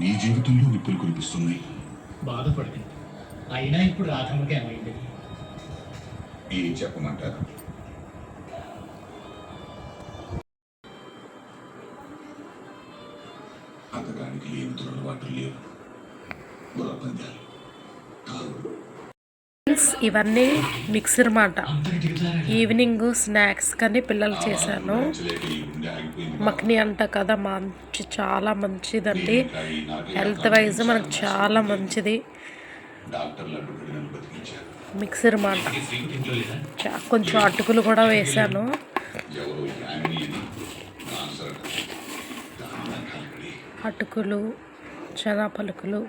నీ జీవితంలో నిప్పులు కురిపిస్తున్నాయి. బాధపడకండి. అయినా ఇప్పుడు రాధమ్మకి ఏమైంది? ఏం చెప్పమంటారు? అంతగానికి లేని దురలవాట్లు లేవు. గుర్రపందాలు, తాగుడు. ఇవన్నీ మిక్సర్ మాట. ఈవినింగ్ స్నాక్స్ కానీ పిల్లలు చేశాను. మక్ని అంట కదా, మంచి చాలా మంచిదండి. హెల్త్ వైజ్ మనకు చాలా మంచిది మిక్సర్ మాట. కొంచెం అటుకులు కూడా వేశాను. అటుకులు, శనగ పలుకులు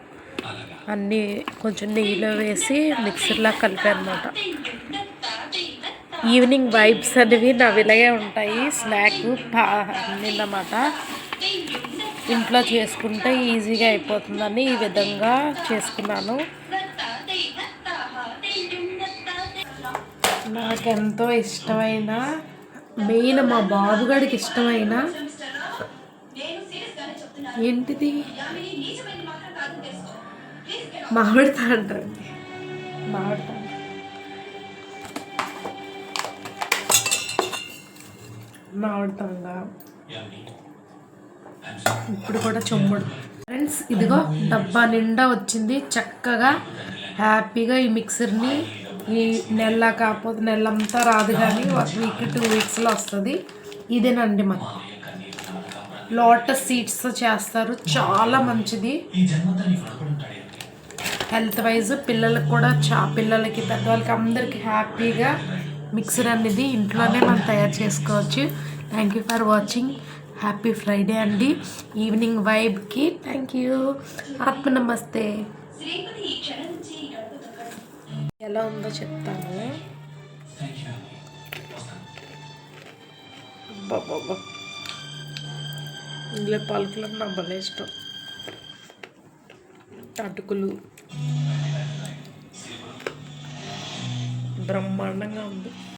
అన్నీ కొంచెం నెయ్యిలో వేసి మిక్సర్లా కలిపాను అన్నమాట. ఈవినింగ్ వైబ్స్ అనేవి నావి ఇలాగే ఉంటాయి. స్నాక్ అన్నమాట. ఇంట్లో చేసుకుంటే ఈజీగా అయిపోతుందని ఈ విధంగా చేసుకున్నాను. నాకెంతో ఇష్టమైన, మెయిన్ మా బాబుగాడికి ఇష్టమైన ఏంటిది మామిడి తాండ్రండి. మామిడి తాండ్ర ఇప్పుడు కూడా చొమ్ముడు. ఫ్రెండ్స్, ఇదిగో డబ్బా నిండా వచ్చింది. చక్కగా హ్యాపీగా ఈ మిక్సర్ని ఈ నెల కాకపోతే నెలంతా రాదు, కానీ 1 వీక్ 2 వీక్స్లో వస్తుంది. ఇదేనండి మనకు లోటస్ సీడ్స్తో చేస్తారు. చాలా మంచిది హెల్త్ వైజ్. పిల్లలకు కూడా పిల్లలకి పెద్దవాళ్ళకి అందరికీ హ్యాపీగా మిక్సర్ అనేది ఇంట్లోనే మనం తయారు చేసుకోవచ్చు. Thank you for watching. Happy Friday అండి. ఈవినింగ్ వైబ్కి థ్యాంక్ యూ. ఆత్మ నమస్తే. ఎలా ఉందో చెప్తాను. బాబా, ఇందులో పలుకులు నాకు భలే ఇష్టం. అటుకులు బ్రహ్మాండంగా ఉంది.